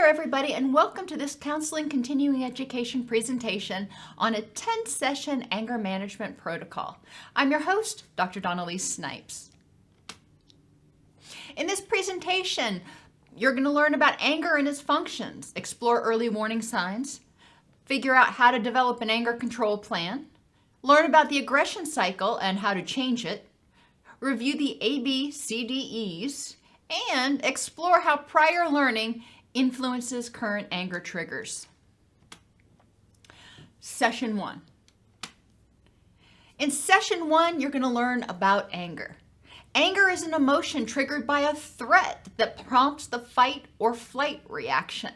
there, everybody, and welcome to this Counseling Continuing Education presentation on a 10-session anger management protocol. I'm your host, Dr. Elise Snipes. In this presentation, you're going to learn about anger and its functions, explore early warning signs, figure out how to develop an anger control plan, learn about the aggression cycle and how to change it, review the ABCDEs, and explore how prior learning influences current anger triggers. Session 1. In Session 1, you're going to learn about anger. Anger is an emotion triggered by a threat that prompts the fight or flight reaction.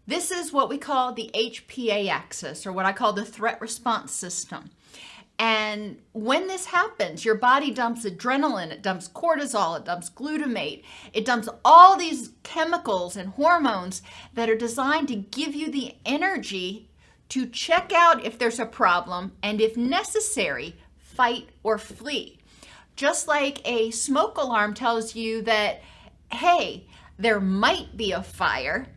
This is what we call the HPA axis, or what I call the threat response system. And when this happens, your body dumps adrenaline, it dumps cortisol, it dumps glutamate, it dumps all these chemicals and hormones that are designed to give you the energy to check out if there's a problem and, if necessary, fight or flee. Just like a smoke alarm tells you that, hey, there might be a fire,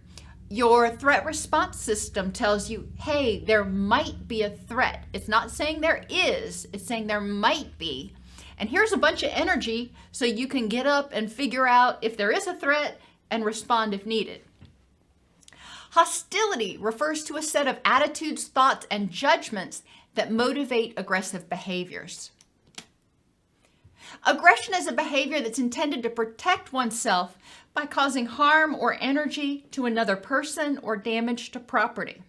your threat response system tells you, hey, there might be a threat. It's not saying there is, it's saying there might be. And here's a bunch of energy so you can get up and figure out if there is a threat and respond if needed. Hostility refers to a set of attitudes, thoughts, and judgments that motivate aggressive behaviors. Aggression is a behavior that's intended to protect oneself by causing harm or energy to another person or damage to property.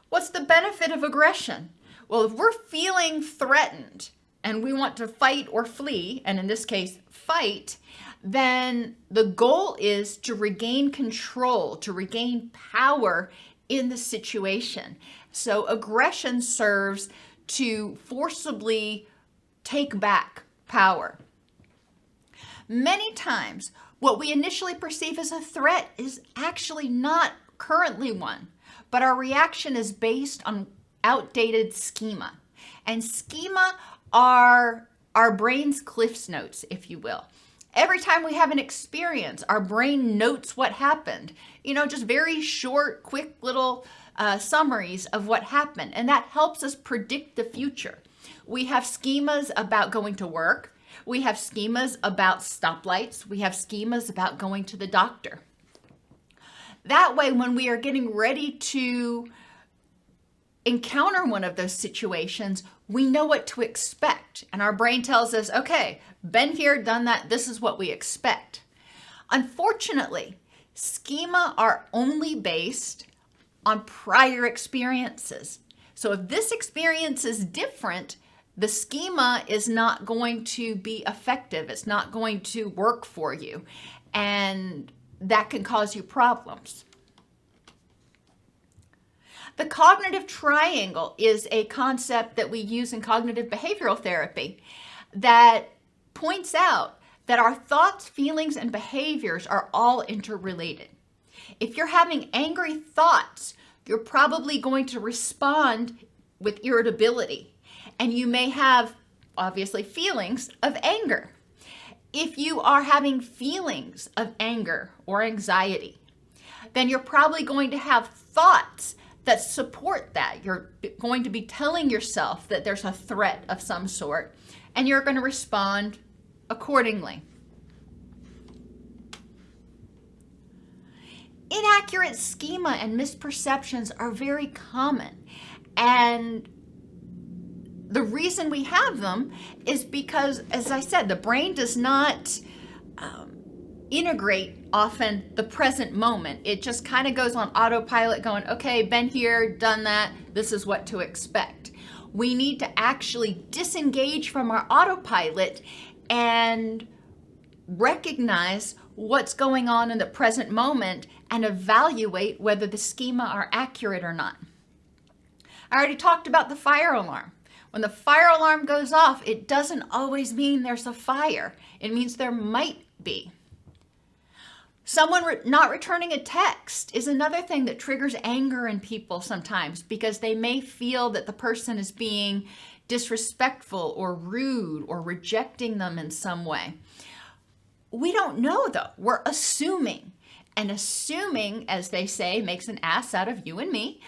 What's the benefit of aggression? Well, if we're feeling threatened and we want to fight or flee, and in this case, fight, then the goal is to regain control, to regain power in the situation. So aggression serves to forcibly take back power. Many times, what we initially perceive as a threat is actually not currently one, but our reaction is based on outdated schema. And schema are our brain's Cliff's Notes, if you will. Every time we have an experience, our brain notes what happened. Just very short, quick little summaries of what happened. And that helps us predict the future. We have schemas about going to work. We have schemas about stoplights. We have schemas about going to the doctor. That way, when we are getting ready to encounter one of those situations, we know what to expect. And our brain tells us, okay, been here, done that, this is what we expect. Unfortunately, schema are only based on prior experiences. So if this experience is different, the schema is not going to be effective. It's not going to work for you. And that can cause you problems. The cognitive triangle is a concept that we use in cognitive behavioral therapy that points out that our thoughts, feelings, and behaviors are all interrelated. If you're having angry thoughts, you're probably going to respond with irritability. And you may have, obviously, feelings of anger. If you are having feelings of anger or anxiety, then you're probably going to have thoughts that support that. You're going to be telling yourself that there's a threat of some sort, and you're going to respond accordingly. Inaccurate schema and misperceptions are very common, and the reason we have them is because, as I said, the brain does not integrate often the present moment. It just kind of goes on autopilot going, okay, been here, done that, this is what to expect. We need to actually disengage from our autopilot and recognize what's going on in the present moment and evaluate whether the schema are accurate or not. I already talked about the fire alarm. When the fire alarm goes off, it doesn't always mean there's a fire. It means there might be. Someone not returning a text is another thing that triggers anger in people sometimes because they may feel that the person is being disrespectful or rude or rejecting them in some way. We don't know though. We're assuming. And assuming, as they say, makes an ass out of you and me,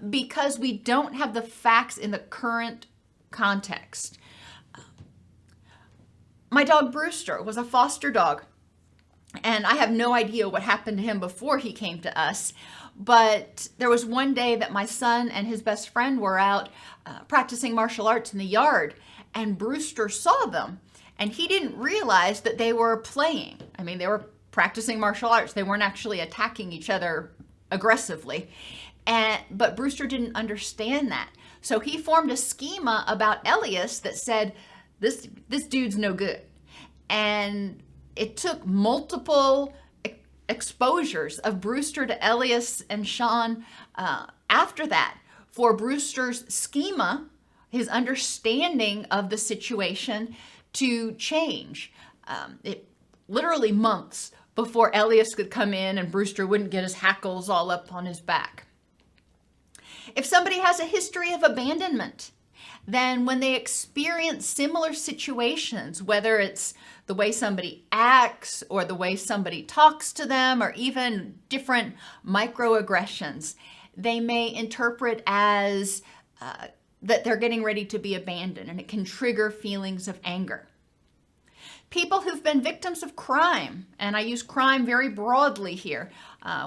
because we don't have the facts in the current context. My dog Brewster was a foster dog, and I have no idea what happened to him before he came to us. But there was one day that my son and his best friend were out practicing martial arts in the yard, and Brewster saw them, and he didn't realize that they were playing. I mean, they were practicing martial arts. They weren't actually attacking each other aggressively. But Brewster didn't understand that. So he formed a schema about Elias that said, this dude's no good. And it took multiple exposures of Brewster to Elias and Sean after that for Brewster's schema, his understanding of the situation, to change. It literally months before Elias could come in and Brewster wouldn't get his hackles all up on his back. If somebody has a history of abandonment, then when they experience similar situations, whether it's the way somebody acts or the way somebody talks to them or even different microaggressions, they may interpret as that they're getting ready to be abandoned, and it can trigger feelings of anger. People who've been victims of crime, and I use crime very broadly here,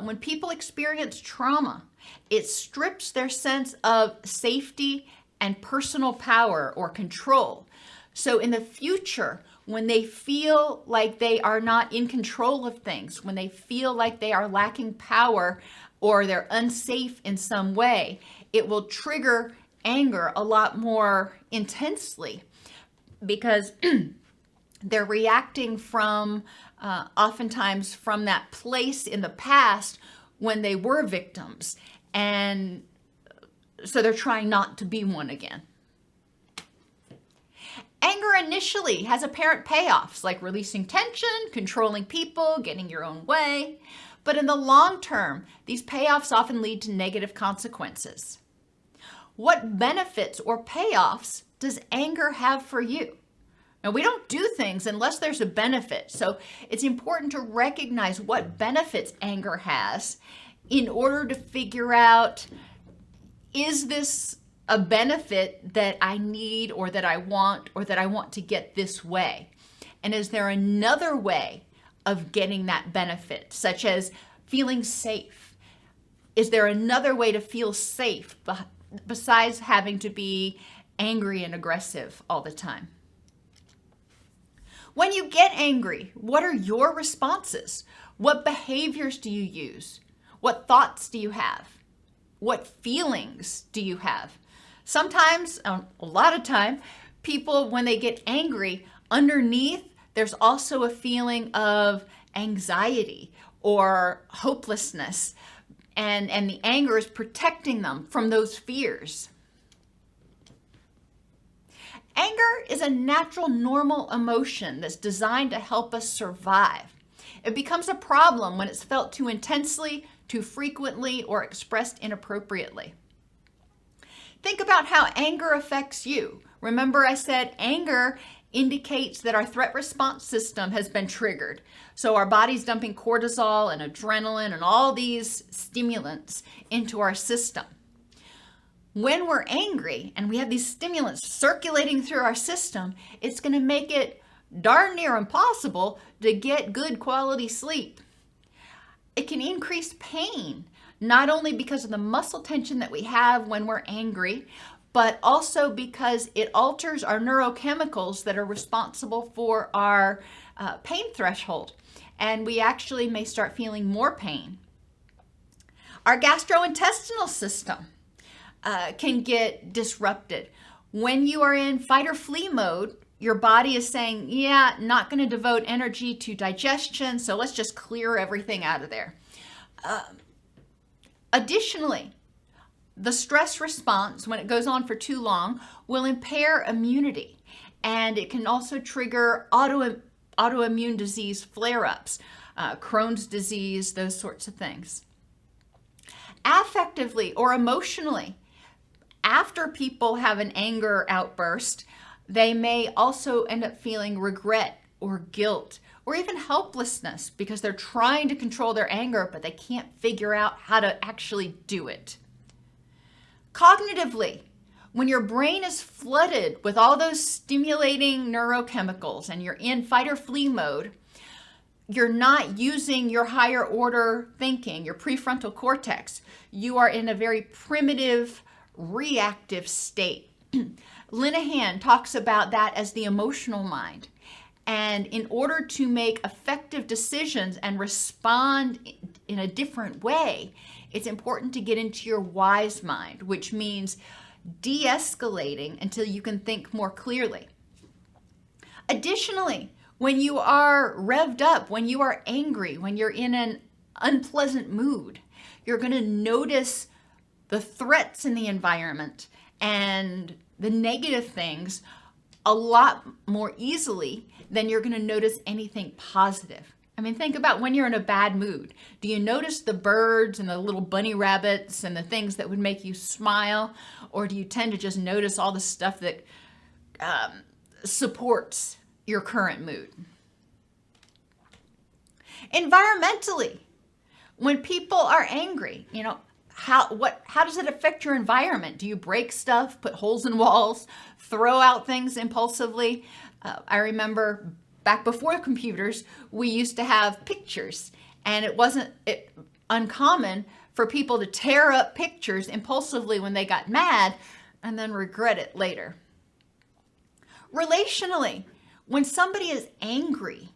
when people experience trauma, it strips their sense of safety and personal power or control. So in the future, when they feel like they are not in control of things, when they feel like they are lacking power or they're unsafe in some way, it will trigger anger a lot more intensely because they're reacting from oftentimes from that place in the past when they were victims. And so they're trying not to be one again. Anger initially has apparent payoffs like releasing tension, controlling people, getting your own way. But in the long term, these payoffs often lead to negative consequences. What benefits or payoffs does anger have for you? Now, we don't do things unless there's a benefit. So it's important to recognize what benefits anger has in order to figure out, is this a benefit that I need or that I want to get this way? And is there another way of getting that benefit, such as feeling safe? Is there another way to feel safe besides having to be angry and aggressive all the time? When you get angry, what are your responses? What behaviors do you use? What thoughts do you have? What feelings do you have? Sometimes, a lot of time, people, when they get angry, underneath, there's also a feeling of anxiety or hopelessness, and the anger is protecting them from those fears. Anger is a natural, normal emotion that's designed to help us survive. It becomes a problem when it's felt too intensely, too frequently, or expressed inappropriately. Think about how anger affects you. Remember, I said anger indicates that our threat response system has been triggered. So our body's dumping cortisol and adrenaline and all these stimulants into our system. When we're angry and we have these stimulants circulating through our system, it's going to make it darn near impossible to get good quality sleep. It can increase pain, not only because of the muscle tension that we have when we're angry, but also because it alters our neurochemicals that are responsible for our pain threshold. And we actually may start feeling more pain. Our gastrointestinal system can get disrupted. When you are in fight or flee mode, your body is saying, yeah, not going to devote energy to digestion, so let's just clear everything out of there. Additionally, the stress response, when it goes on for too long, will impair immunity, and it can also trigger autoimmune disease flare-ups, Crohn's disease, those sorts of things. Affectively or emotionally, after people have an anger outburst, they may also end up feeling regret or guilt or even helplessness because they're trying to control their anger, but they can't figure out how to actually do it. Cognitively, when your brain is flooded with all those stimulating neurochemicals and you're in fight or flee mode, you're not using your higher order thinking, your prefrontal cortex. You are in a very primitive, reactive state. Linehan talks about that as the emotional mind. And in order to make effective decisions and respond in a different way, it's important to get into your wise mind, which means de-escalating until you can think more clearly. Additionally, when you are revved up, when you are angry, when you're in an unpleasant mood, you're going to notice the threats in the environment and the negative things a lot more easily than you're going to notice anything positive. I mean, think about when you're in a bad mood. Do you notice the birds and the little bunny rabbits and the things that would make you smile? Or do you tend to just notice all the stuff that supports your current mood? Environmentally, when people are angry, how does it affect your environment? Do you break stuff, put holes in walls, throw out things impulsively? I remember back before computers, we used to have pictures, and it wasn't uncommon for people to tear up pictures impulsively when they got mad and then regret it later. Relationally, when somebody is angry,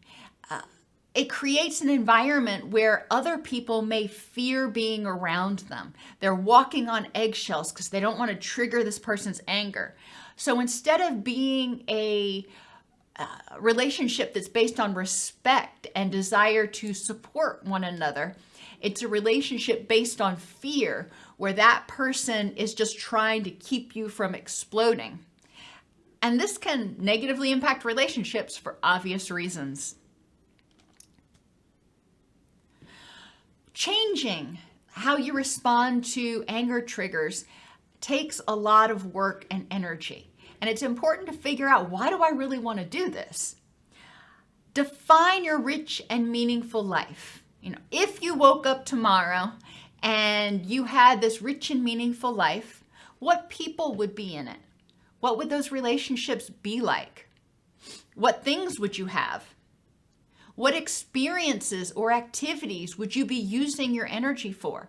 it creates an environment where other people may fear being around them. They're walking on eggshells because they don't want to trigger this person's anger. So instead of being a relationship that's based on respect and desire to support one another, it's a relationship based on fear where that person is just trying to keep you from exploding. And this can negatively impact relationships for obvious reasons. Changing how you respond to anger triggers takes a lot of work and energy. And it's important to figure out, why do I really want to do this? Define your rich and meaningful life. If you woke up tomorrow and you had this rich and meaningful life, what people would be in it? What would those relationships be like? What things would you have? What experiences or activities would you be using your energy for?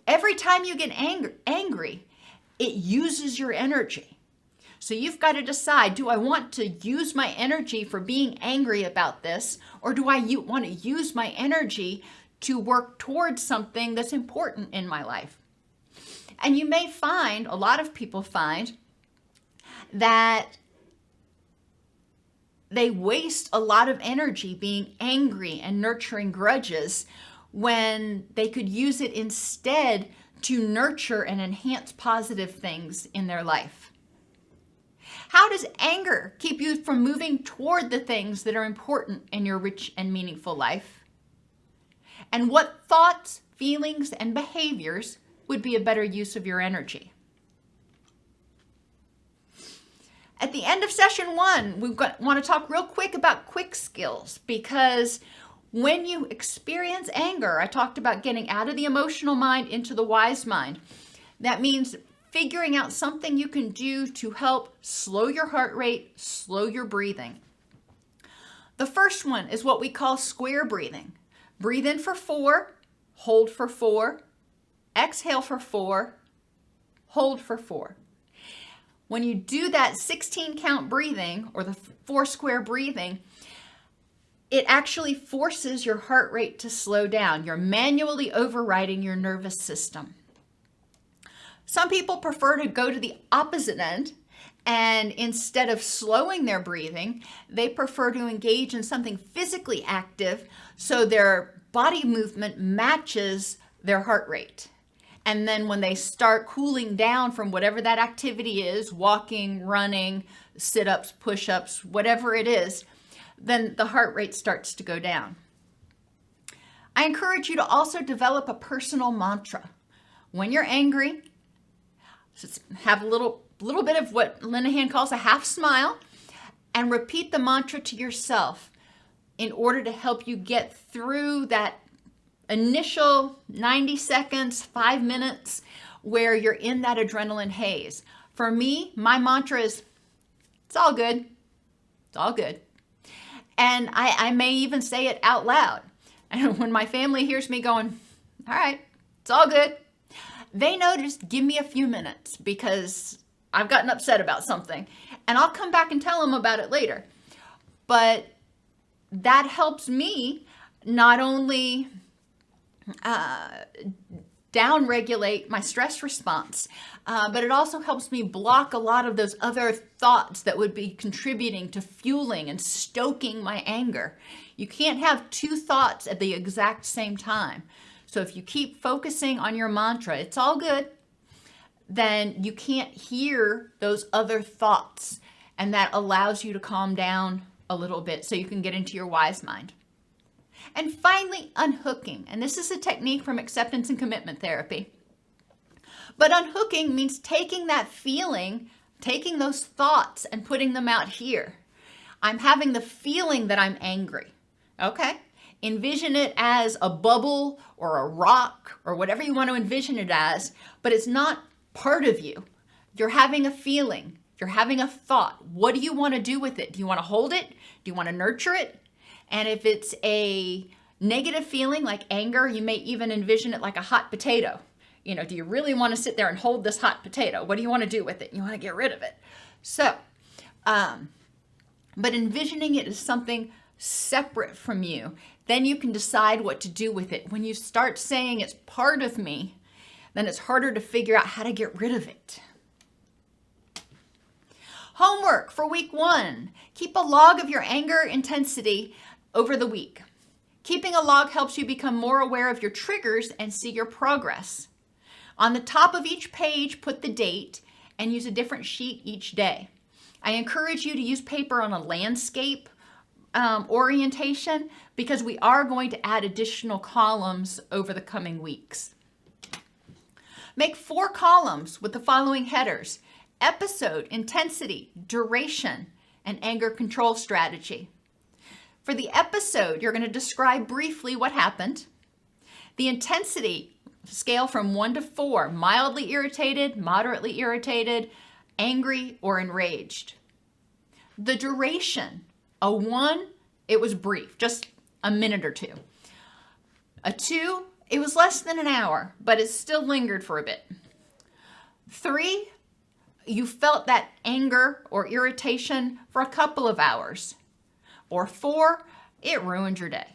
Every time you get angry, it uses your energy. So you've got to decide, do I want to use my energy for being angry about this, or do I want to use my energy to work towards something that's important in my life? And you may find, a lot of people find, that they waste a lot of energy being angry and nurturing grudges when they could use it instead to nurture and enhance positive things in their life. How does anger keep you from moving toward the things that are important in your rich and meaningful life? And what thoughts, feelings, and behaviors would be a better use of your energy? At the end of session 1, we want to talk real quick about quick skills, because when you experience anger, I talked about getting out of the emotional mind into the wise mind. That means figuring out something you can do to help slow your heart rate, slow your breathing. The first one is what we call square breathing. Breathe in for 4, hold for 4, exhale for 4, hold for 4. When you do that 16 count breathing, or the 4 square breathing, it actually forces your heart rate to slow down. You're manually overriding your nervous system. Some people prefer to go to the opposite end, and instead of slowing their breathing, they prefer to engage in something physically active so their body movement matches their heart rate. And then when they start cooling down from whatever that activity is, walking, running, sit-ups, push-ups, whatever it is, then the heart rate starts to go down. I encourage you to also develop a personal mantra. When you're angry, just have a little bit of what Linehan calls a half smile, and repeat the mantra to yourself. in order to help you get through that initial 90 seconds, 5 minutes where you're in that adrenaline haze. For me, my mantra is, it's all good. It's all good. And I may even say it out loud. And when my family hears me going, all right, it's all good, they know to just give me a few minutes because I've gotten upset about something. And I'll come back and tell them about it later. But that helps me not only down-regulate my stress response, but it also helps me block a lot of those other thoughts that would be contributing to fueling and stoking my anger. You can't have two thoughts at the exact same time. So if you keep focusing on your mantra, it's all good, then you can't hear those other thoughts. And that allows you to calm down a little bit so you can get into your wise mind. And finally, unhooking. And this is a technique from acceptance and commitment therapy. But unhooking means taking that feeling, taking those thoughts and putting them out here. I'm having the feeling that I'm angry. Okay? Envision it as a bubble or a rock or whatever you want to envision it as, but it's not part of you. You're having a feeling. You're having a thought. What do you want to do with it? Do you want to hold it? Do you want to nurture it? And if it's a negative feeling like anger, you may even envision it like a hot potato. You know, do you really want to sit there and hold this hot potato? What do you want to do with it? You want to get rid of it. So, but envisioning it as something separate from you, then you can decide what to do with it. When you start saying it's part of me, then it's harder to figure out how to get rid of it. Homework for week 1. Keep a log of your anger intensity over the week. Keeping a log helps you become more aware of your triggers and see your progress. On the top of each page, put the date and use a different sheet each day. I encourage you to use paper on a landscape orientation because we are going to add additional columns over the coming weeks. Make 4 columns with the following headers: episode, intensity, duration, and anger control strategy. For the episode, you're going to describe briefly what happened. The intensity scale from 1 to 4, mildly irritated, moderately irritated, angry, or enraged. The duration, a 1, it was brief, just a minute or 2. A 2, it was less than an hour, but it still lingered for a bit. 3, you felt that anger or irritation for a couple of hours. Or 4, it ruined your day.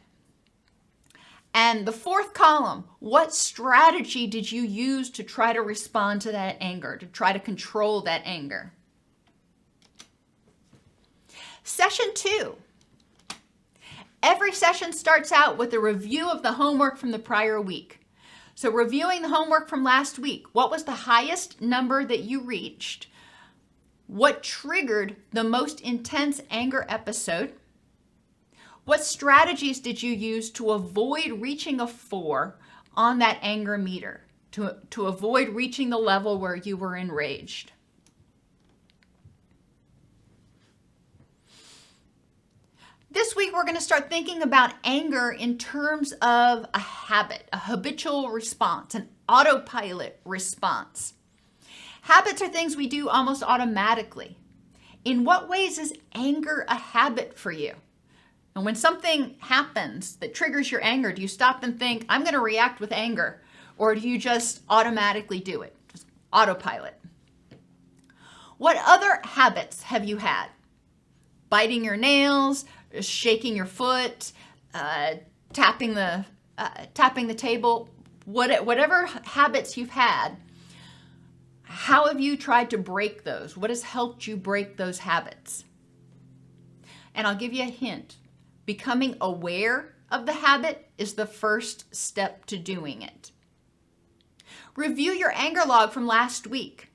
And the 4th column, what strategy did you use to try to respond to that anger, to try to control that anger? Session 2. Every session starts out with a review of the homework from the prior week. So reviewing the homework from last week, what was the highest number that you reached? What triggered the most intense anger episode? What strategies did you use to avoid reaching a 4 on that anger meter, to avoid reaching the level where you were enraged? This week, we're going to start thinking about anger in terms of a habit, a habitual response, an autopilot response. Habits are things we do almost automatically. In what ways is anger a habit for you? And when something happens that triggers your anger, do you stop and think, I'm going to react with anger? Or do you just automatically do it? Just autopilot. What other habits have you had? Biting your nails, shaking your foot, tapping the table, whatever habits you've had, how have you tried to break those? What has helped you break those habits? And I'll give you a hint. Becoming aware of the habit is the first step to doing it. Review your anger log from last week.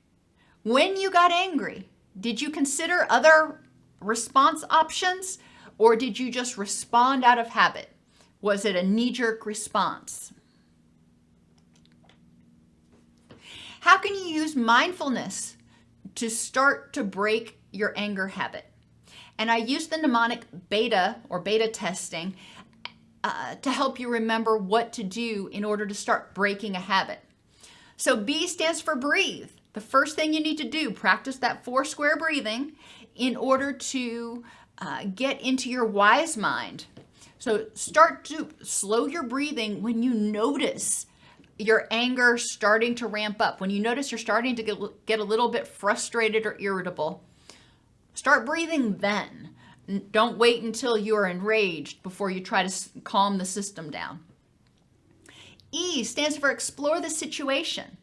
When you got angry, did you consider other response options, or did you just respond out of habit? Was it a knee-jerk response? How can you use mindfulness to start to break your anger habit? And I use the mnemonic beta or beta testing to help you remember what to do in order to start breaking a habit. So B stands for breathe. The first thing you need to do, practice that 4 square breathing in order to get into your wise mind. So start to slow your breathing when you notice your anger starting to ramp up. When you notice you're starting to get a little bit frustrated or irritable, start breathing then. Don't wait until you are enraged before you try to calm the system down. E stands for explore the situation.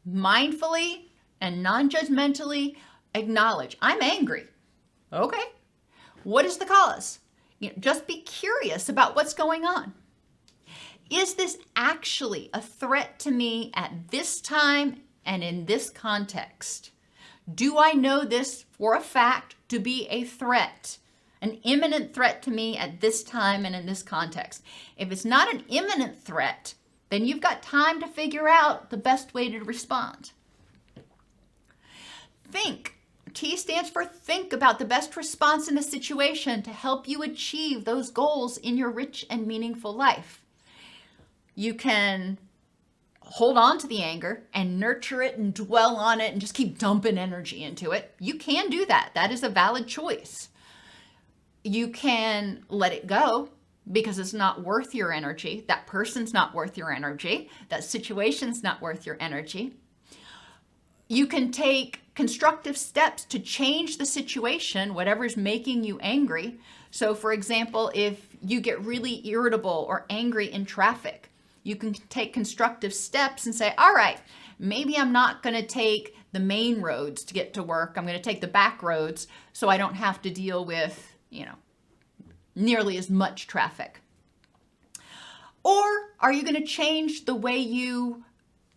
Mindfully and non-judgmentally acknowledge, I'm angry. Okay. What is the cause? Just be curious about what's going on. Is this actually a threat to me at this time and in this context? Do I know this for a fact to be a threat, an imminent threat to me at this time and in this context? If it's not an imminent threat, then you've got time to figure out the best way to respond. Think. T stands for think about the best response in a situation to help you achieve those goals in your rich and meaningful life. You can hold on to the anger and nurture it and dwell on it and just keep dumping energy into it. You can do that. That is a valid choice. You can let it go because it's not worth your energy. That person's not worth your energy. That situation's not worth your energy. You can take constructive steps to change the situation, whatever's making you angry. So for example, if you get really irritable or angry in traffic, you can take constructive steps and say, all right, maybe I'm not going to take the main roads to get to work. I'm going to take the back roads so I don't have to deal with, nearly as much traffic. Or are you going to change the way you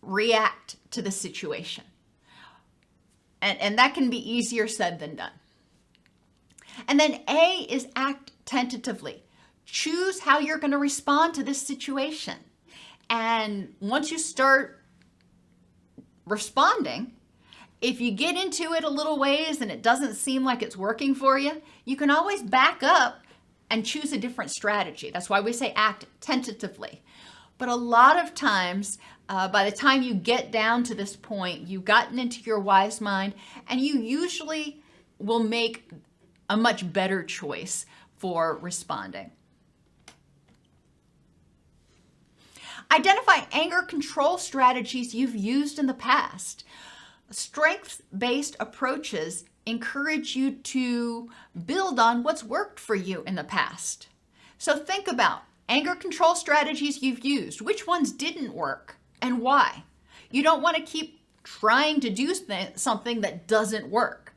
react to the situation? And that can be easier said than done. And then A is act tentatively. Choose how you're going to respond to this situation. And once you start responding, if you get into it a little ways and it doesn't seem like it's working for you, you can always back up and choose a different strategy. That's why we say act tentatively. But a lot of times, by the time you get down to this point, you've gotten into your wise mind, and you usually will make a much better choice for responding. Identify anger control strategies you've used in the past. Strengths-based approaches encourage you to build on what's worked for you in the past. So think about anger control strategies you've used. Which ones didn't work and why? You don't want to keep trying to do something that doesn't work.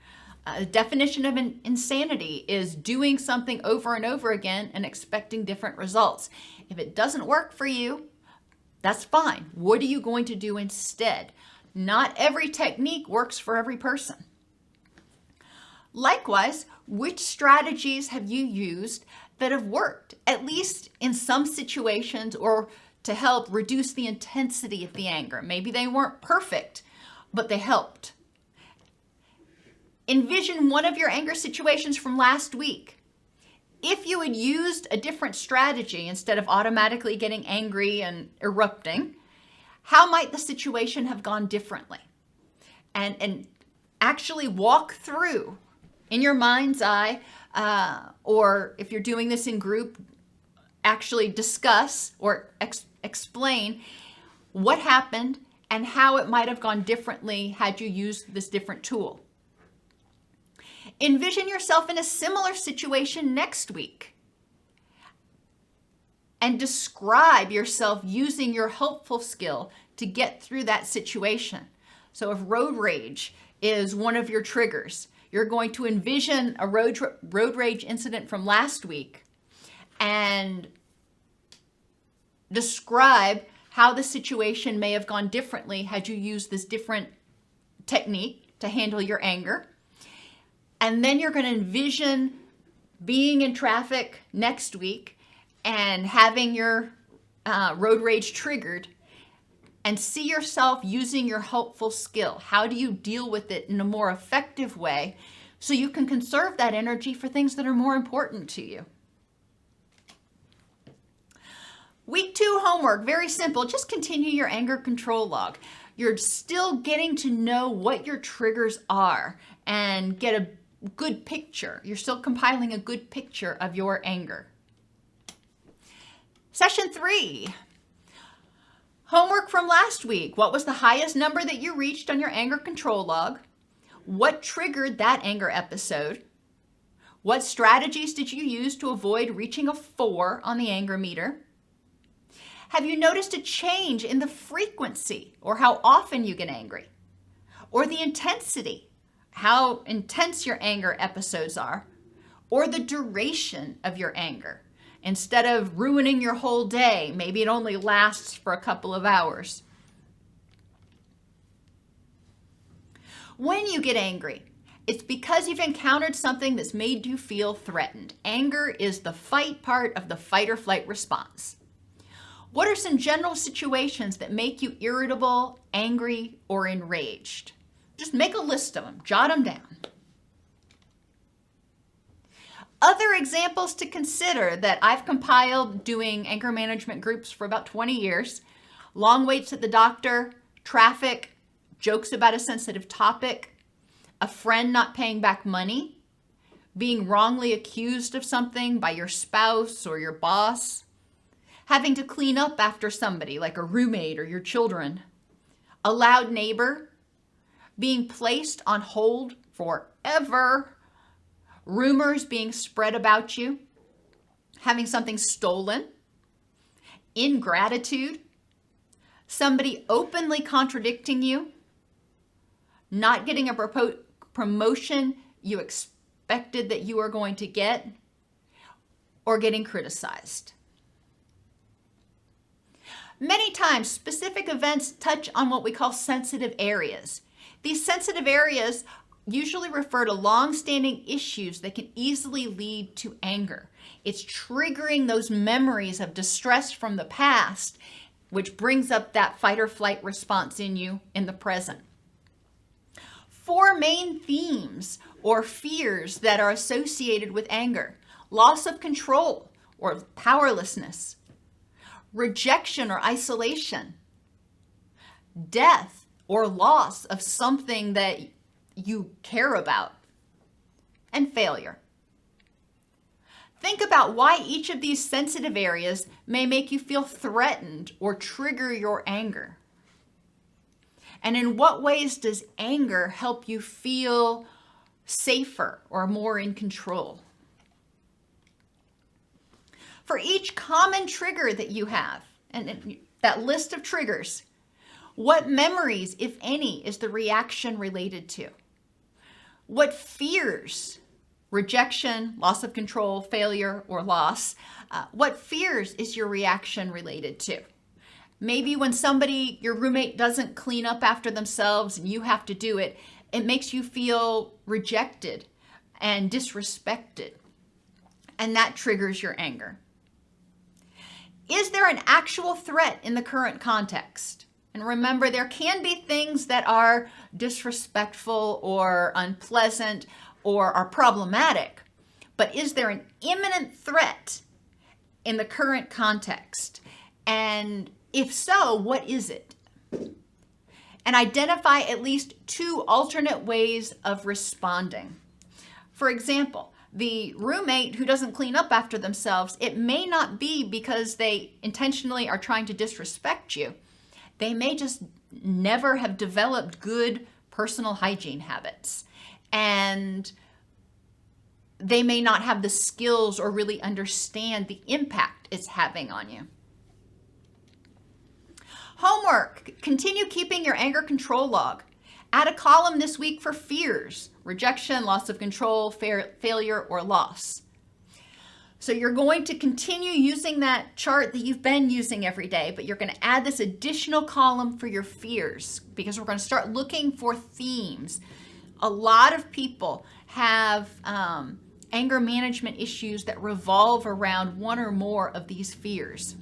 The definition of insanity is doing something over and over again and expecting different results. If it doesn't work for you, that's fine. What are you going to do instead? Not every technique works for every person. Likewise, which strategies have you used that have worked, at least in some situations, or to help reduce the intensity of the anger? Maybe they weren't perfect, but they helped. Envision one of your anger situations from last week. If you had used a different strategy instead of automatically getting angry and erupting, how might the situation have gone differently? And actually walk through in your mind's eye, or if you're doing this in group, actually discuss or explain what happened and how it might have gone differently had you used this different tool. Envision yourself in a similar situation next week and describe yourself using your helpful skill to get through that situation. So if road rage is one of your triggers, you're going to envision a road rage incident from last week and describe how the situation may have gone differently had you used this different technique to handle your anger. And then you're going to envision being in traffic next week and having your road rage triggered, and see yourself using your helpful skill. How do you deal with it in a more effective way so you can conserve that energy for things that are more important to you. Week 2 homework, very simple. Just continue your anger control log. You're still getting to know what your triggers are and get a good picture. You're still compiling a good picture of your anger. Session 3. Homework from last week. What was the highest number that you reached on your anger control log? What triggered that anger episode? What strategies did you use to avoid reaching a 4 on the anger meter? Have you noticed a change in the frequency or how often you get angry? Or the intensity, how intense your anger episodes are? Or the duration of your anger? Instead of ruining your whole day, maybe it only lasts for a couple of hours. When you get angry, it's because you've encountered something that's made you feel threatened. Anger is the fight part of the fight or flight response. What are some general situations that make you irritable, angry, or enraged? Just make a list of them, jot them down. Other examples to consider that I've compiled doing anger management groups for about 20 years: long waits at the doctor, traffic, jokes about a sensitive topic, a friend not paying back money, being wrongly accused of something by your spouse or your boss, having to clean up after somebody like a roommate or your children, a loud neighbor, being placed on hold forever, rumors being spread about you, having something stolen, ingratitude, somebody openly contradicting you, not getting a promotion you expected that you were going to get, or getting criticized. Many times, specific events touch on what we call sensitive areas. These sensitive areas usually refer to long-standing issues that can easily lead to anger. It's triggering those memories of distress from the past, which brings up that fight or flight response in you in the present. 4 main themes or fears that are associated with anger: loss of control or powerlessness, rejection or isolation, death or loss of something that you care about, and failure. Think about why each of these sensitive areas may make you feel threatened or trigger your anger. And in what ways does anger help you feel safer or more in control? For each common trigger that you have, and that list of triggers, what memories, if any, is the reaction related to? What fears, rejection, loss of control, failure, or loss, what fears is your reaction related to? Maybe when somebody, your roommate, doesn't clean up after themselves and you have to do it, it makes you feel rejected and disrespected, and that triggers your anger. Is there an actual threat in the current context? And remember, there can be things that are disrespectful or unpleasant or are problematic, but is there an imminent threat in the current context? And if so, what is it? And identify at least 2 alternate ways of responding. For example, the roommate who doesn't clean up after themselves, it may not be because they intentionally are trying to disrespect you. They may just never have developed good personal hygiene habits, and they may not have the skills or really understand the impact it's having on you. Homework: continue keeping your anger control log. Add a column this week for fears: rejection, loss of control, failure, or loss. So you're going to continue using that chart that you've been using every day, but you're going to add this additional column for your fears, because we're going to start looking for themes. A lot of people have anger management issues that revolve around one or more of these fears.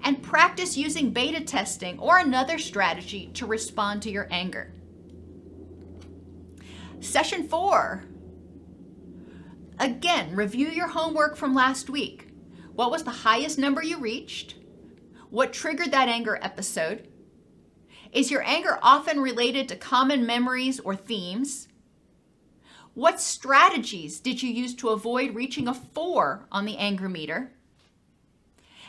And practice using beta testing or another strategy to respond to your anger. Session 4. Again, review your homework from last week. What was the highest number you reached? What triggered that anger episode? Is your anger often related to common memories or themes? What strategies did you use to avoid reaching a 4 on the anger meter?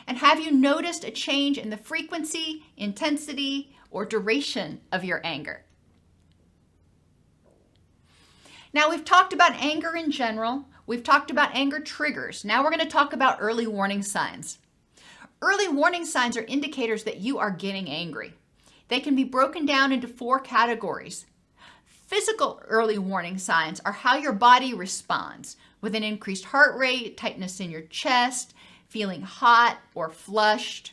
And have you noticed a change in the frequency, intensity, or duration of your anger? Now, we've talked about anger in general. We've talked about anger triggers. Now we're going to talk about early warning signs. Early warning signs are indicators that you are getting angry. They can be broken down into 4 categories. Physical early warning signs are how your body responds, with an increased heart rate, tightness in your chest, feeling hot or flushed.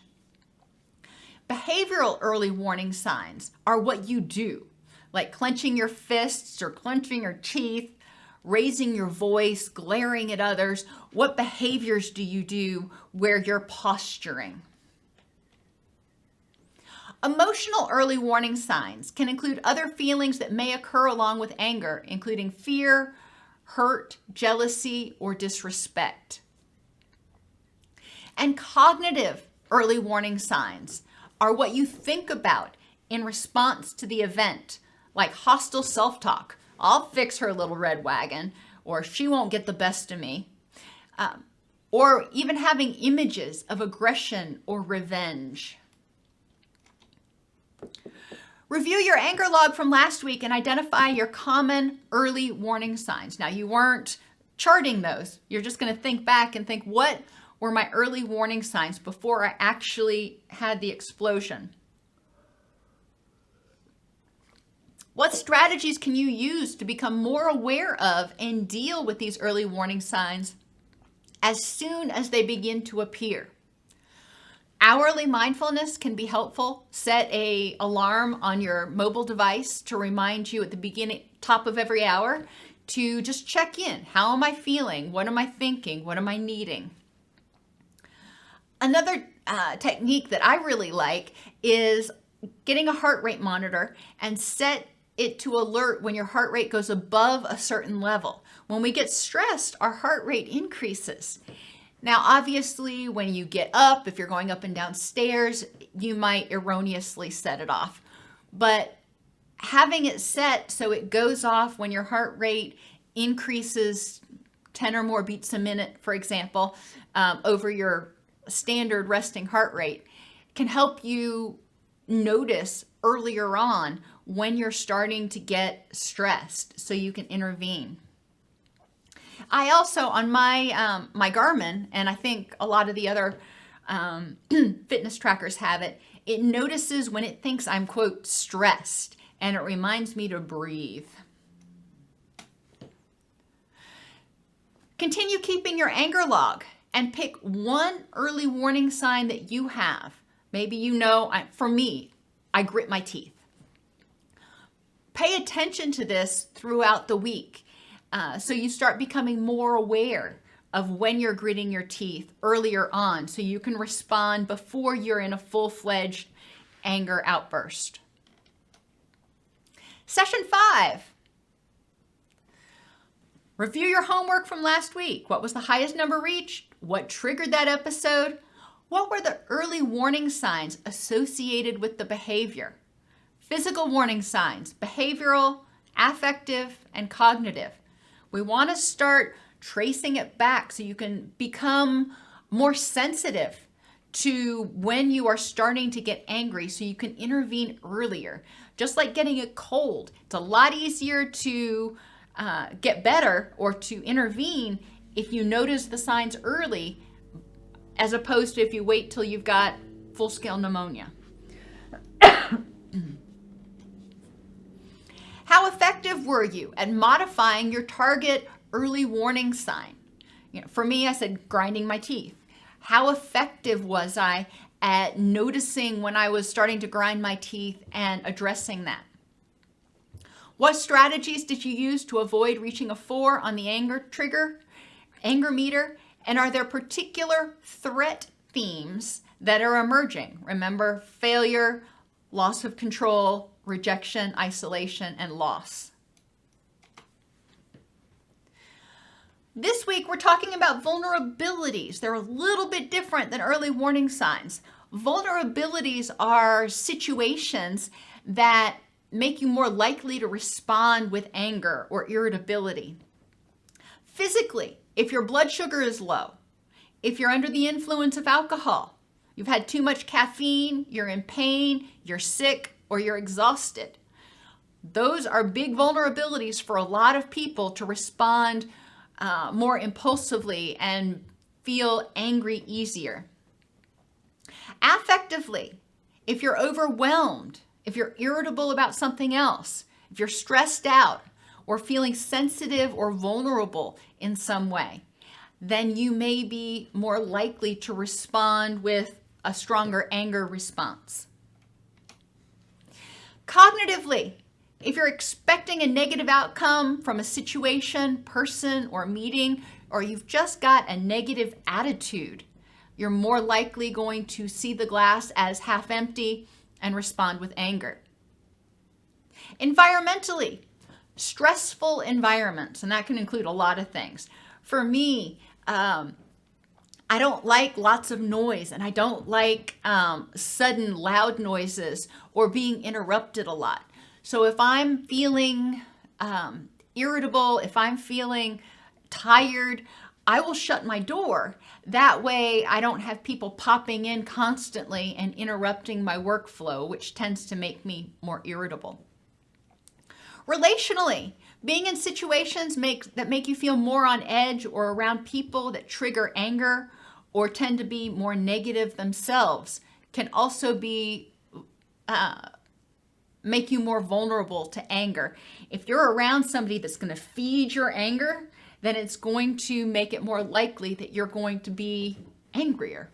Behavioral early warning signs are what you do, like clenching your fists or clenching your teeth, raising your voice, glaring at others. What behaviors do you do where you're posturing? Emotional early warning signs can include other feelings that may occur along with anger, including fear, hurt, jealousy, or disrespect. And cognitive early warning signs are what you think about in response to the event, like hostile self-talk. I'll fix her little red wagon, or she won't get the best of me. Or even having images of aggression or revenge. Review your anger log from last week and identify your common early warning signs. Now, you weren't charting those. You're just going to think back and think, what were my early warning signs before I actually had the explosion? What strategies can you use to become more aware of and deal with these early warning signs as soon as they begin to appear? Hourly mindfulness can be helpful. Set an alarm on your mobile device to remind you at the top of every hour to just check in. How am I feeling? What am I thinking? What am I needing? Another technique that I really like is getting a heart rate monitor and set it to alert when your heart rate goes above a certain level. When we get stressed, our heart rate increases. Now, obviously, when you get up, if you're going up and down stairs, you might erroneously set it off. But having it set so it goes off when your heart rate increases 10 or more beats a minute, for example, over your standard resting heart rate, can help you notice earlier on when you're starting to get stressed so you can intervene. I also, on my Garmin, and I think a lot of the other fitness trackers have it, it notices when it thinks I'm, quote, stressed, and it reminds me to breathe. Continue keeping your anger log and pick one early warning sign that you have. Maybe you know, for me, I grit my teeth. Pay attention to this throughout the week. So you start becoming more aware of when you're gritting your teeth earlier on so you can respond before you're in a full-fledged anger outburst. Session 5. Review your homework from last week. What was the highest number reached? What triggered that episode? What were the early warning signs associated with the behavior? Physical warning signs, behavioral, affective, and cognitive. We want to start tracing it back so you can become more sensitive to when you are starting to get angry so you can intervene earlier. Just like getting a cold, it's a lot easier to get better or to intervene if you notice the signs early as opposed to if you wait till you've got full-scale pneumonia. How effective were you at modifying your target early warning sign? For me, I said grinding my teeth. How effective was I at noticing when I was starting to grind my teeth and addressing that? What strategies did you use to avoid reaching a 4 on the anger meter? And are there particular threat themes that are emerging? Remember, failure, loss of control, rejection, isolation, and loss. This week, we're talking about vulnerabilities. They're a little bit different than early warning signs. Vulnerabilities are situations that make you more likely to respond with anger or irritability. Physically, if your blood sugar is low, if you're under the influence of alcohol, you've had too much caffeine, you're in pain, you're sick, or you're exhausted. Those are big vulnerabilities for a lot of people to respond more impulsively and feel angry easier. Affectively, if you're overwhelmed, if you're irritable about something else, if you're stressed out or feeling sensitive or vulnerable in some way, then you may be more likely to respond with a stronger anger response. Cognitively, if you're expecting a negative outcome from a situation, person, or meeting, or you've just got a negative attitude, you're more likely going to see the glass as half empty and respond with anger. Environmentally, stressful environments, and that can include a lot of things. For me, I don't like lots of noise, and I don't like sudden loud noises or being interrupted a lot. So if I'm feeling irritable, if I'm feeling tired, I will shut my door. That way I don't have people popping in constantly and interrupting my workflow, which tends to make me more irritable. Relationally, being in situations that make you feel more on edge or around people that trigger anger or tend to be more negative themselves can also be make you more vulnerable to anger. If you're around somebody that's going to feed your anger, then it's going to make it more likely that you're going to be angrier.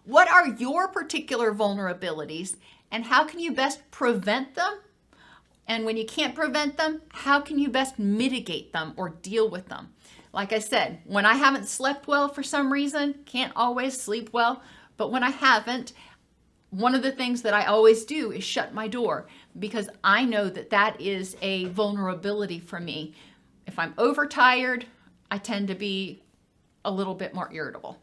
What are your particular vulnerabilities, and how can you best prevent them? And when you can't prevent them, how can you best mitigate them or deal with them? Like I said, when I haven't slept well for some reason, can't always sleep well, but when I haven't, one of the things that I always do is shut my door, because I know that that is a vulnerability for me. If I'm overtired, I tend to be a little bit more irritable.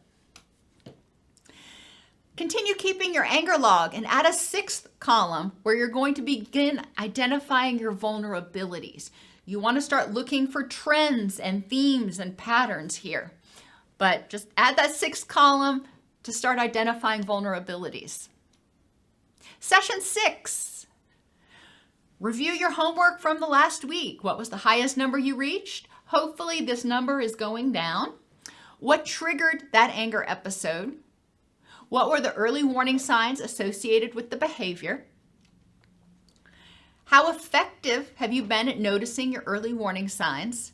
Continue keeping your anger log and add a 6th column where you're going to begin identifying your vulnerabilities. You want to start looking for trends and themes and patterns here, but just add that 6th column to start identifying vulnerabilities. Session 6, review your homework from the last week. What was the highest number you reached? Hopefully this number is going down. What triggered that anger episode? What were the early warning signs associated with the behavior? How effective have you been at noticing your early warning signs?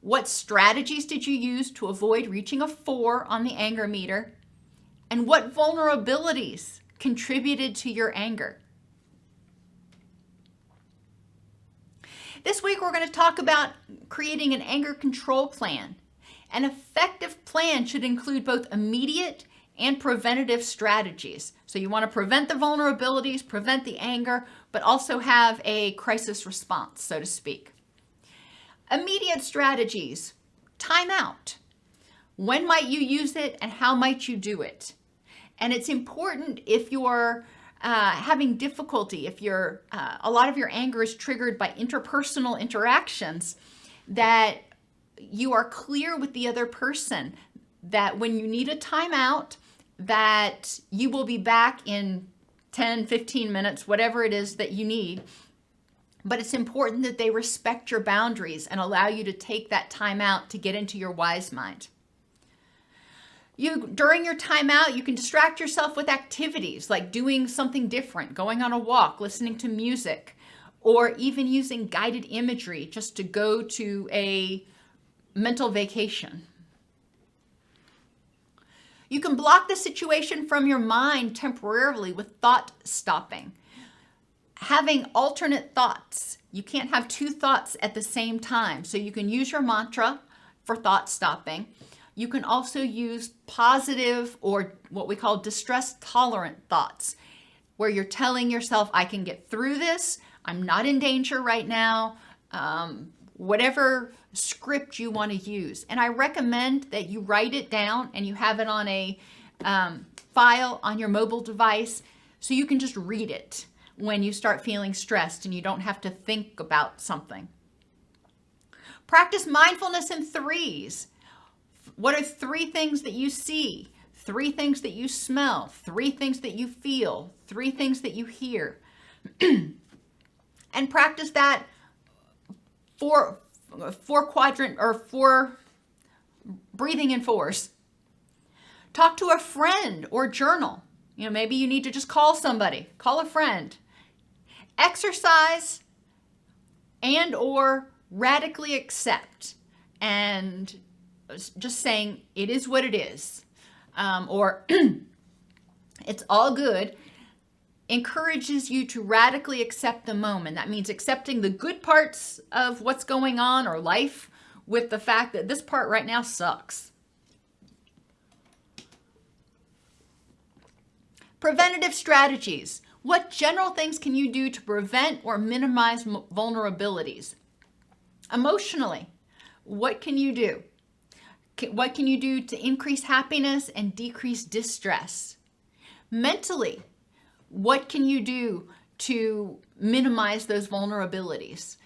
What strategies did you use to avoid reaching a 4 on the anger meter? And what vulnerabilities contributed to your anger? This week we're going to talk about creating an anger control plan. An effective plan should include both immediate and preventative strategies. So you want to prevent the vulnerabilities, prevent the anger, but also have a crisis response, so to speak. Immediate strategies: time out. When might you use it and how might you do it? And it's important if you're having difficulty, if a lot of your anger is triggered by interpersonal interactions, that you are clear with the other person that when you need a timeout, that you will be back in 10, 15 minutes, whatever it is that you need. But it's important that they respect your boundaries and allow you to take that time out to get into your wise mind. During your timeout, you can distract yourself with activities like doing something different, going on a walk, listening to music, or even using guided imagery just to go to a mental vacation. You can block the situation from your mind temporarily with thought stopping. Having alternate thoughts. You can't have 2 thoughts at the same time. So you can use your mantra for thought stopping. You can also use positive, or what we call distress tolerant thoughts, where you're telling yourself, I can get through this. I'm not in danger right now. whatever script you want to use. And I recommend that you write it down and you have it on a file on your mobile device so you can just read it when you start feeling stressed and you don't have to think about something. Practice mindfulness in threes. What are 3 things that you see, 3 things that you smell, 3 things that you feel, 3 things that you hear? And practice that four quadrant or 4 breathing in 4s. Talk to a friend or journal. Maybe you need to just call somebody, call a friend. Exercise and or radically accept and just saying it is what it is, or it's all good, encourages you to radically accept the moment. That means accepting the good parts of what's going on or life with the fact that this part right now sucks. Preventative strategies. What general things can you do to prevent or minimize vulnerabilities? Emotionally, what can you do? What can you do to increase happiness and decrease distress? Mentally, what can you do to minimize those vulnerabilities?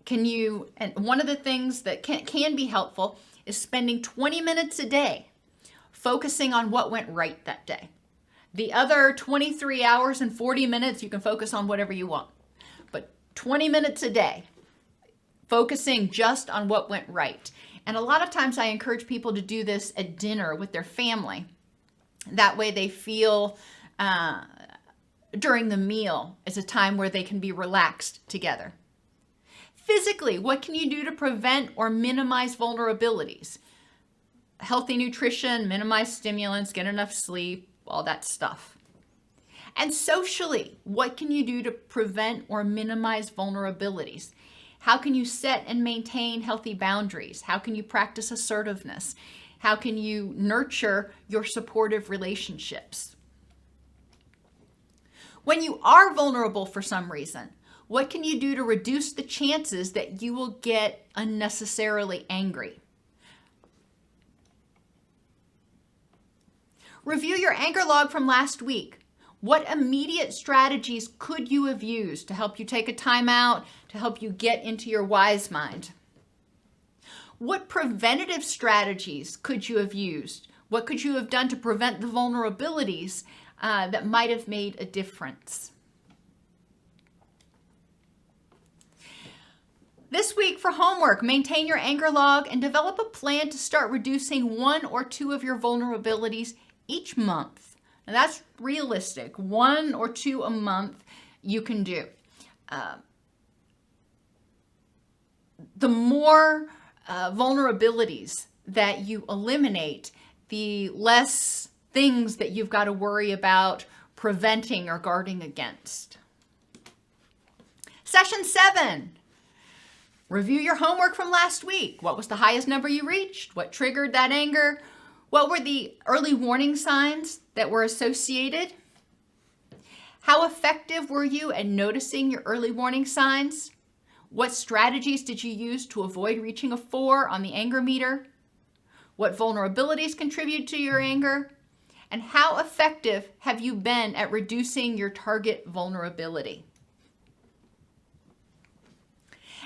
And one of the things that can be helpful is spending 20 minutes a day focusing on what went right that day. The other 23 hours and 40 minutes, you can focus on whatever you want. But 20 minutes a day, focusing just on what went right. And a lot of times I encourage people to do this at dinner with their family. That way they feel during the meal is a time where they can be relaxed together. Physically, what can you do to prevent or minimize vulnerabilities? Healthy nutrition, minimize stimulants, get enough sleep, all that stuff. And socially, what can you do to prevent or minimize vulnerabilities? How can you set and maintain healthy boundaries? How can you practice assertiveness? How can you nurture your supportive relationships? When you are vulnerable for some reason, what can you do to reduce the chances that you will get unnecessarily angry? Review your anger log from last week. What immediate strategies could you have used to help you take a time out, to help you get into your wise mind? What preventative strategies could you have used? What could you have done to prevent the vulnerabilities that might have made a difference? This week for homework, maintain your anger log and develop a plan to start reducing 1 or 2 of your vulnerabilities each month. And that's realistic. 1 or 2 a month you can do. The more vulnerabilities that you eliminate, the less things that you've got to worry about preventing or guarding against. Session 7. Review your homework from last week. What was the highest number you reached? What triggered that anger? What were the early warning signs that were associated? How effective were you at noticing your early warning signs? What strategies did you use to avoid reaching a 4 on the anger meter? What vulnerabilities contribute to your anger? And how effective have you been at reducing your target vulnerability?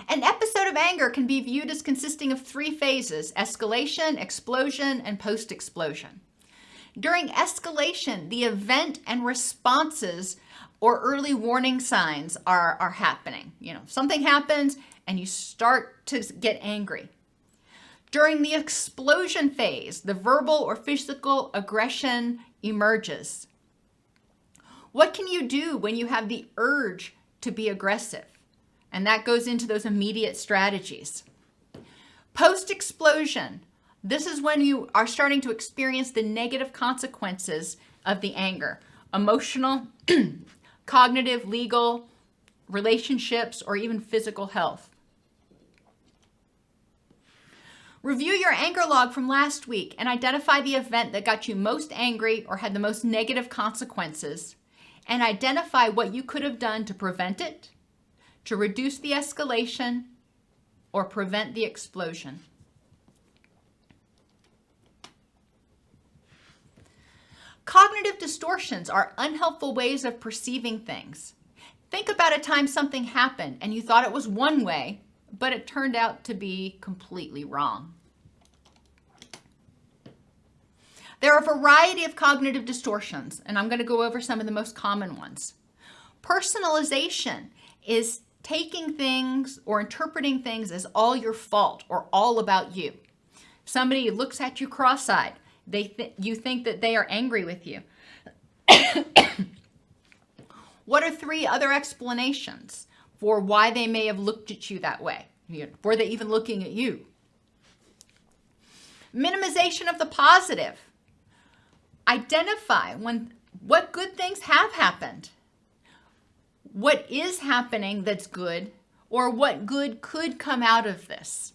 An episode of anger can be viewed as consisting of 3 phases: escalation, explosion, and post-explosion. During escalation, the event and responses or early warning signs are happening. Something happens and you start to get angry. During the explosion phase, the verbal or physical aggression emerges. What can you do when you have the urge to be aggressive? And that goes into those immediate strategies. Post-explosion, this is when you are starting to experience the negative consequences of the anger. Emotional, cognitive, legal, relationships, or even physical health. Review your anger log from last week and identify the event that got you most angry or had the most negative consequences, and identify what you could have done to prevent it, to reduce the escalation, or prevent the explosion. Cognitive distortions are unhelpful ways of perceiving things. Think about a time something happened and you thought it was one way, but it turned out to be completely wrong. There are a variety of cognitive distortions, and I'm going to go over some of the most common ones. Personalization is taking things or interpreting things as all your fault or all about you. Somebody looks at you cross-eyed. You think that they are angry with you. What are 3 other explanations for why they may have looked at you that way? Were they even looking at you? Minimization of the positive. Identify what good things have happened, what is happening that's good, or what good could come out of this.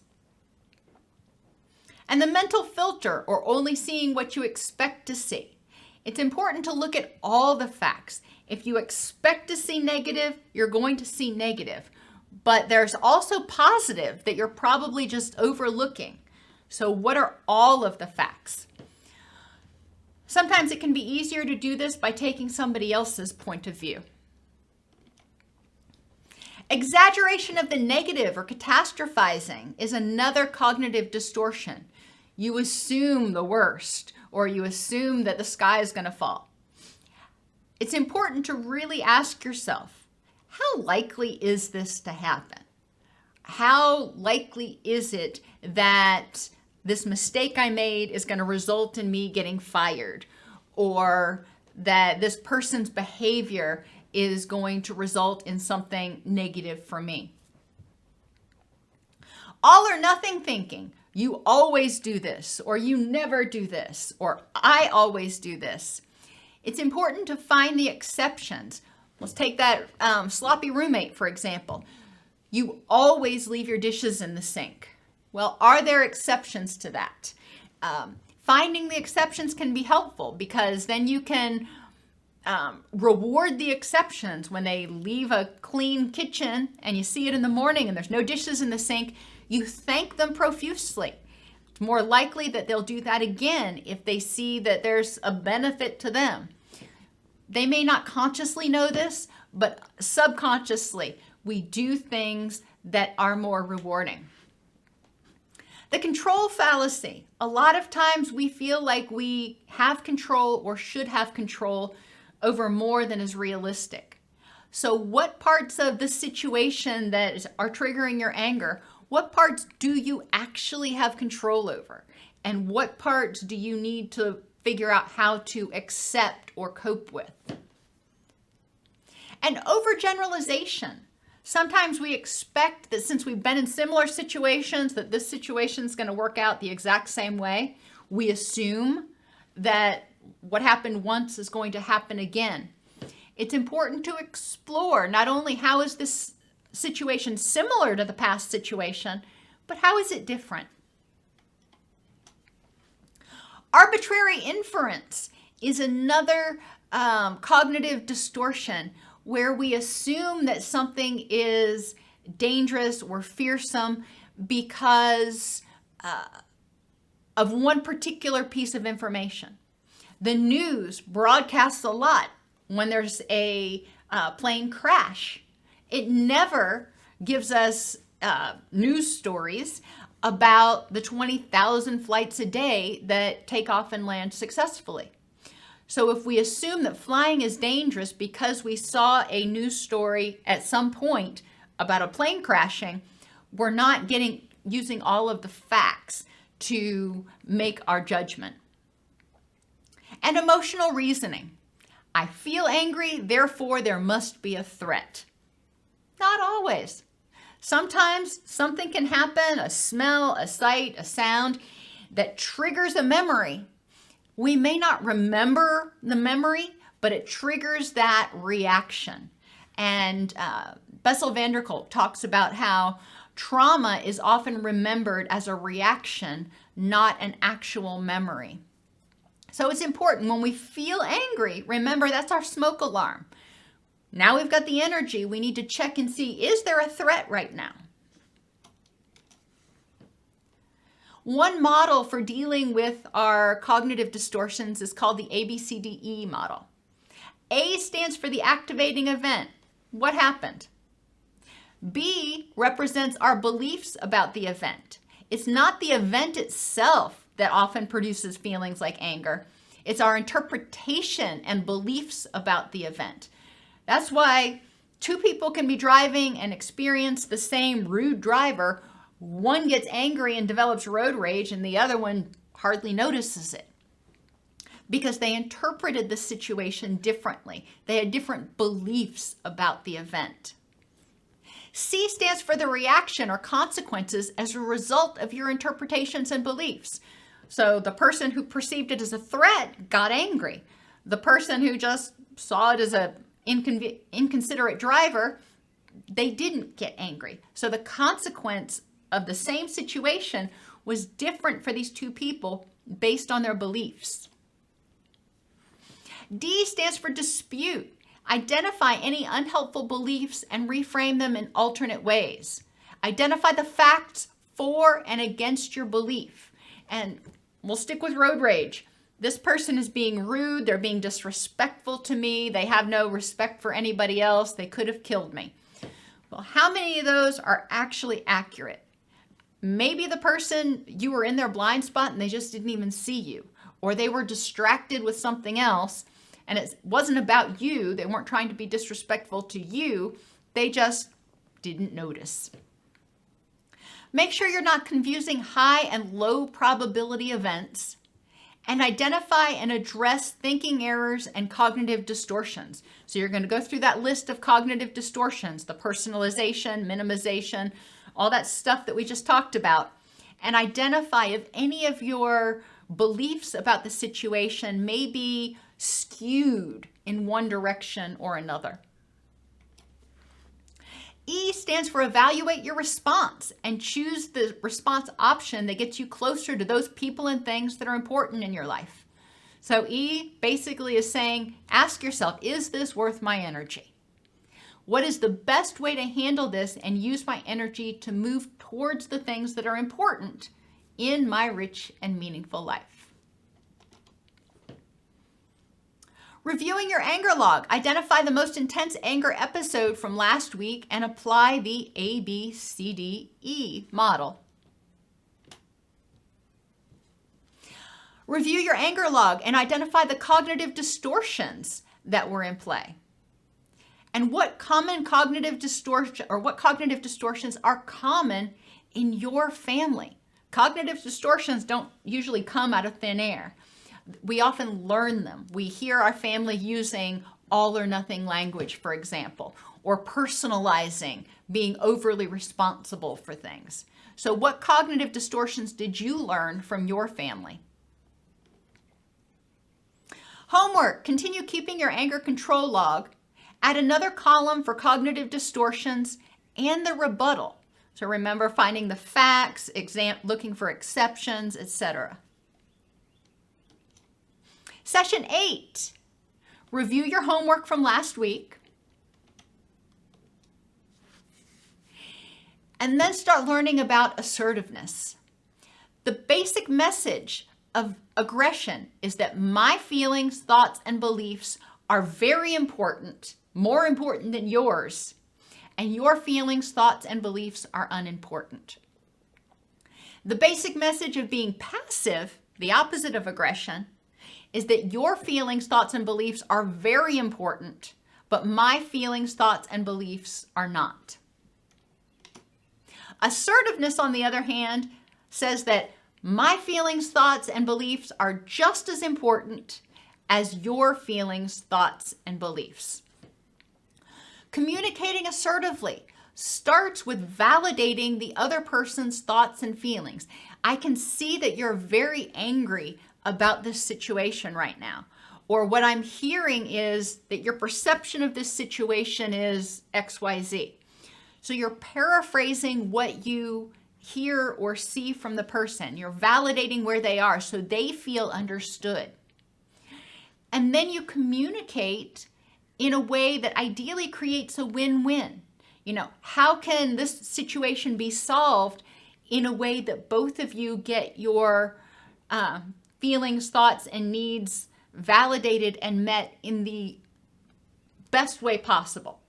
And the mental filter, or only seeing what you expect to see. It's important to look at all the facts. If you expect to see negative, you're going to see negative. But there's also positive that you're probably just overlooking. So what are all of the facts? Sometimes it can be easier to do this by taking somebody else's point of view. Exaggeration of the negative or catastrophizing is another cognitive distortion. You assume the worst, or you assume that the sky is going to fall. It's important to really ask yourself, how likely is this to happen? How likely is it that this mistake I made is going to result in me getting fired, or that this person's behavior is going to result in something negative for me? All or nothing thinking. You always do this, or you never do this, or I always do this. It's important to find the exceptions. Let's take that sloppy roommate, for example. You always leave your dishes in the sink. Well, are there exceptions to that? Finding the exceptions can be helpful, because then you can reward the exceptions. When they leave a clean kitchen and you see it in the morning and there's no dishes in the sink, you thank them profusely. It's more likely that they'll do that again if they see that there's a benefit to them. They may not consciously know this, but subconsciously, we do things that are more rewarding. The control fallacy. A lot of times we feel like we have control or should have control over more than is realistic. So what parts of the situation that are triggering your anger, what parts do you actually have control over? And what parts do you need to figure out how to accept or cope with? And overgeneralization. Sometimes we expect that since we've been in similar situations, that this situation is going to work out the exact same way. We assume that what happened once is going to happen again. It's important to explore not only how is this situation similar to the past situation, but how is it different? Arbitrary inference is another cognitive distortion where we assume that something is dangerous or fearsome because of one particular piece of information. The news broadcasts a lot when there's a plane crash. It never gives us news stories about the 20,000 flights a day that take off and land successfully. So if we assume that flying is dangerous because we saw a news story at some point about a plane crashing, we're not using all of the facts to make our judgment. And emotional reasoning. I feel angry, therefore there must be a threat. Not always. Sometimes something can happen, a smell, a sight, a sound, that triggers a memory. We may not remember the memory, but it triggers that reaction. And Bessel van der Kolk talks about how trauma is often remembered as a reaction, not an actual memory. So it's important when we feel angry, remember that's our smoke alarm. Now we've got the energy, we need to check and see, is there a threat right now? One model for dealing with our cognitive distortions is called the ABCDE model. A stands for the activating event. What happened? B represents our beliefs about the event. It's not the event itself that often produces feelings like anger. It's our interpretation and beliefs about the event. That's why two people can be driving and experience the same rude driver. One gets angry and develops road rage, and the other one hardly notices it because they interpreted the situation differently. They had different beliefs about the event. C stands for the reaction or consequences as a result of your interpretations and beliefs. So the person who perceived it as a threat got angry. The person who just saw it as an inconsiderate driver, they didn't get angry. So the consequence of the same situation was different for these two people based on their beliefs. D stands for dispute. Identify any unhelpful beliefs and reframe them in alternate ways. Identify the facts for and against your belief. And we'll stick with road rage. This person is being rude. They're being disrespectful to me. They have no respect for anybody else. They could have killed me. Well, how many of those are actually accurate? Maybe the person, you were in their blind spot and they just didn't even see you, or they were distracted with something else and it wasn't about you. They weren't trying to be disrespectful to you. They just didn't notice. Make sure you're not confusing high and low probability events, and identify and address thinking errors and cognitive distortions. So you're going to go through that list of cognitive distortions, the personalization, minimization, all that stuff that we just talked about, and identify if any of your beliefs about the situation may be skewed in one direction or another. E stands for evaluate your response and choose the response option that gets you closer to those people and things that are important in your life. So E basically is saying, ask yourself, is this worth my energy? What is the best way to handle this and use my energy to move towards the things that are important in my rich and meaningful life? Reviewing your anger log. Identify the most intense anger episode from last week and apply the ABCDE model. Review your anger log and identify the cognitive distortions that were in play. And what cognitive distortions are common in your family. Cognitive distortions don't usually come out of thin air. We often learn them. We hear our family using all or nothing language, for example, or personalizing, being overly responsible for things. So what cognitive distortions did you learn from your family? Homework. Continue keeping your anger control log. Add another column for cognitive distortions and the rebuttal. So remember finding the facts, looking for exceptions, etc. Session 8. Review your homework from last week. And then start learning about assertiveness. The basic message of aggression is that my feelings, thoughts, and beliefs are very important, more important than yours, and your feelings, thoughts, and beliefs are unimportant. The basic message of being passive, the opposite of aggression, is that your feelings, thoughts, and beliefs are very important, but my feelings, thoughts, and beliefs are not. Assertiveness, on the other hand, says that my feelings, thoughts, and beliefs are just as important as your feelings, thoughts, and beliefs. Communicating assertively starts with validating the other person's thoughts and feelings. I can see that you're very angry about this situation right now. Or what I'm hearing is that your perception of this situation is XYZ. So you're paraphrasing what you hear or see from the person. You're validating where they are so they feel understood. And then you communicate in a way that ideally creates a win-win. You know, how can this situation be solved in a way that both of you get your feelings, thoughts, and needs validated and met in the best way possible.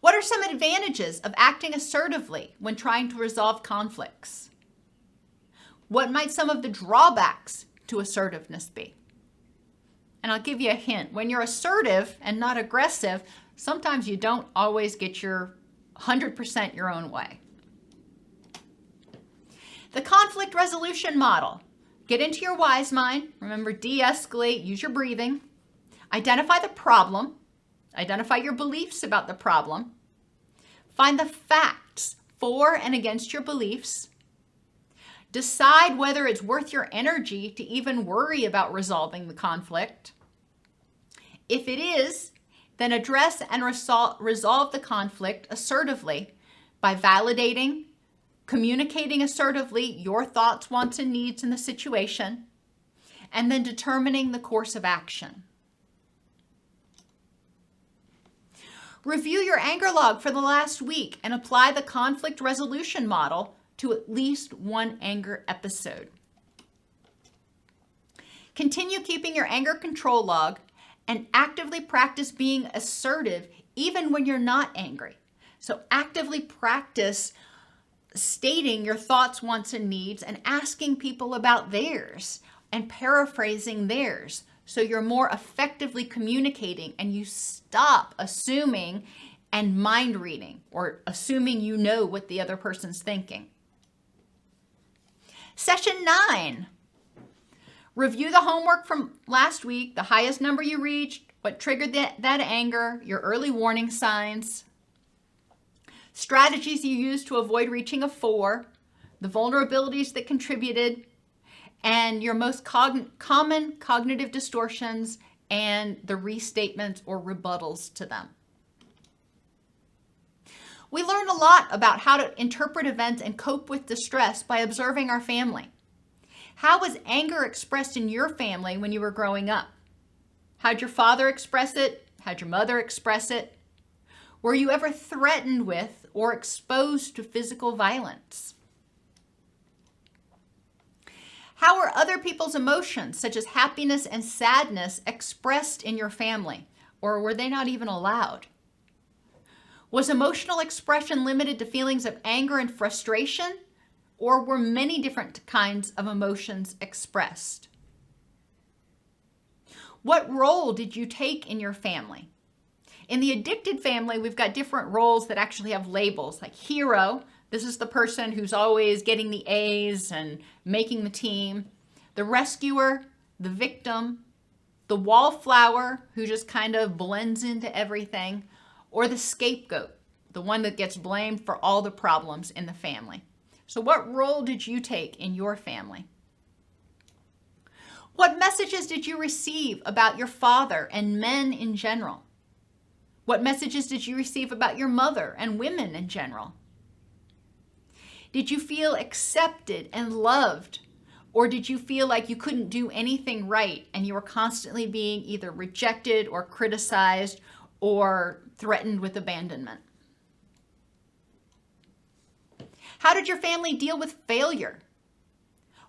What are some advantages of acting assertively when trying to resolve conflicts? What might some of the drawbacks to assertiveness be? And I'll give you a hint. When you're assertive and not aggressive, sometimes you don't always get your 100% your own way. The conflict resolution model. Get into your wise mind. Remember, de-escalate, use your breathing. Identify the problem. Identify your beliefs about the problem. Find the facts for and against your beliefs. Decide whether it's worth your energy to even worry about resolving the conflict. If it is, then address and resolve the conflict assertively by validating, communicating assertively your thoughts, wants, and needs in the situation, and then determining the course of action. Review your anger log for the last week and apply the conflict resolution model to at least one anger episode. Continue keeping your anger control log and actively practice being assertive even when you're not angry. So actively practice stating your thoughts, wants, and needs and asking people about theirs and paraphrasing theirs so you're more effectively communicating and you stop assuming and mind reading or assuming you know what the other person's thinking. Session 9. Review the homework from last week, the highest number you reached, what triggered that anger, your early warning signs, strategies you used to avoid reaching a 4, the vulnerabilities that contributed, and your most common cognitive distortions and the restatements or rebuttals to them. We learned a lot about how to interpret events and cope with distress by observing our family. How was anger expressed in your family when you were growing up? How'd your father express it? How'd your mother express it? Were you ever threatened with or exposed to physical violence? How are other people's emotions, such as happiness and sadness, expressed in your family? Or were they not even allowed? Was emotional expression limited to feelings of anger and frustration? Or were many different kinds of emotions expressed? What role did you take in your family? In the addicted family, we've got different roles that actually have labels, like hero. This is the person who's always getting the A's and making the team. The rescuer, the victim, the wallflower, who just kind of blends into everything, or the scapegoat, the one that gets blamed for all the problems in the family. So what role did you take in your family? What messages did you receive about your father and men in general? What messages did you receive about your mother and women in general? Did you feel accepted and loved? Or did you feel like you couldn't do anything right and you were constantly being either rejected or criticized or threatened with abandonment? How did your family deal with failure?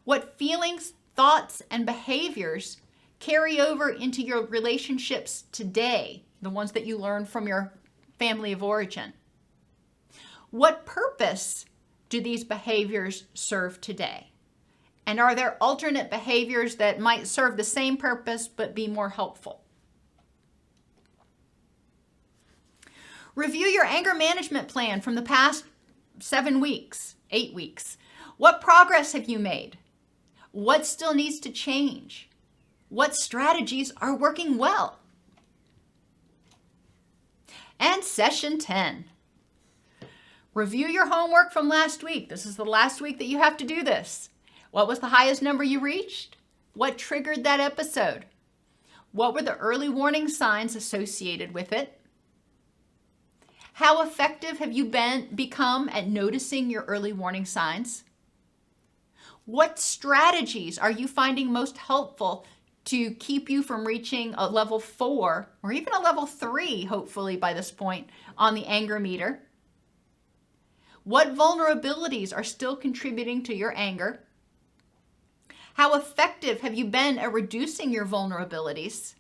What feelings, thoughts, and behaviors carry over into your relationships today, the ones that you learned from your family of origin? What purpose do these behaviors serve today? And are there alternate behaviors that might serve the same purpose but be more helpful? Review your anger management plan from the past 7 weeks, 8 weeks. What progress have you made? What still needs to change? What strategies are working well? And session 10. Review your homework from last week. This is the last week that you have to do this. What was the highest number you reached? What triggered that episode? What were the early warning signs associated with it? How effective have you become at noticing your early warning signs? What strategies are you finding most helpful to keep you from reaching a level 4 or even a level 3, hopefully by this point, on the anger meter? What vulnerabilities are still contributing to your anger? How effective have you been at reducing your vulnerabilities?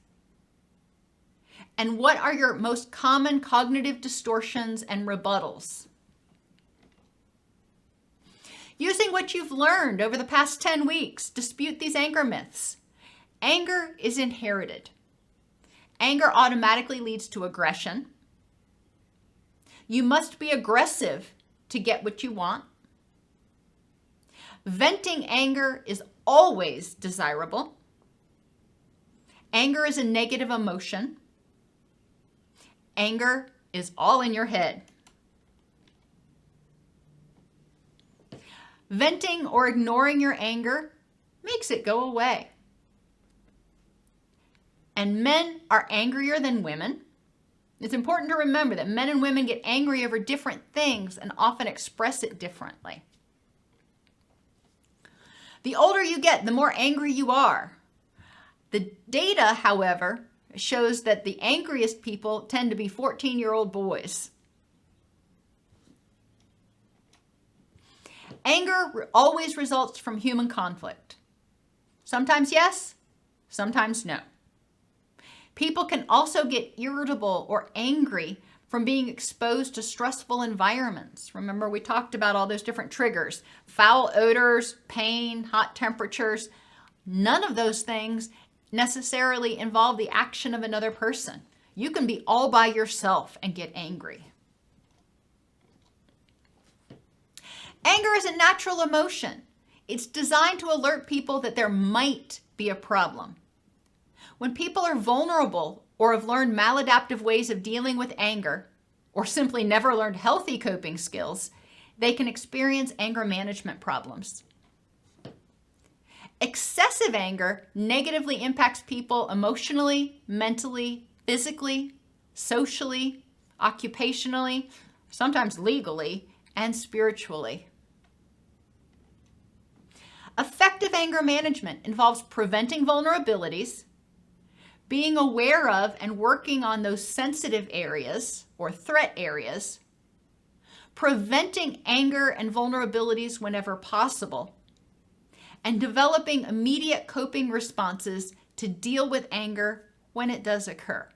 And what are your most common cognitive distortions and rebuttals? Using what you've learned over the past 10 weeks, dispute these anger myths. Anger is inherited. Anger automatically leads to aggression. You must be aggressive to get what you want. Venting anger is always desirable. Anger is a negative emotion. Anger is all in your head. Venting or ignoring your anger makes it go away. And men are angrier than women. It's important to remember that men and women get angry over different things and often express it differently. The older you get, the more angry you are. The data, however, shows that the angriest people tend to be 14-year-old boys. Anger always results from human conflict. Sometimes yes, sometimes no. People can also get irritable or angry from being exposed to stressful environments. Remember, we talked about all those different triggers: foul odors, pain, hot temperatures. None of those things necessarily involve the action of another person. You can be all by yourself and get angry. Anger is a natural emotion. It's designed to alert people that there might be a problem. When people are vulnerable or have learned maladaptive ways of dealing with anger, or simply never learned healthy coping skills, they can experience anger management problems. Excessive anger negatively impacts people emotionally, mentally, physically, socially, occupationally, sometimes legally, and spiritually. Effective anger management involves preventing vulnerabilities, being aware of and working on those sensitive areas or threat areas, preventing anger and vulnerabilities whenever possible, and developing immediate coping responses to deal with anger when it does occur.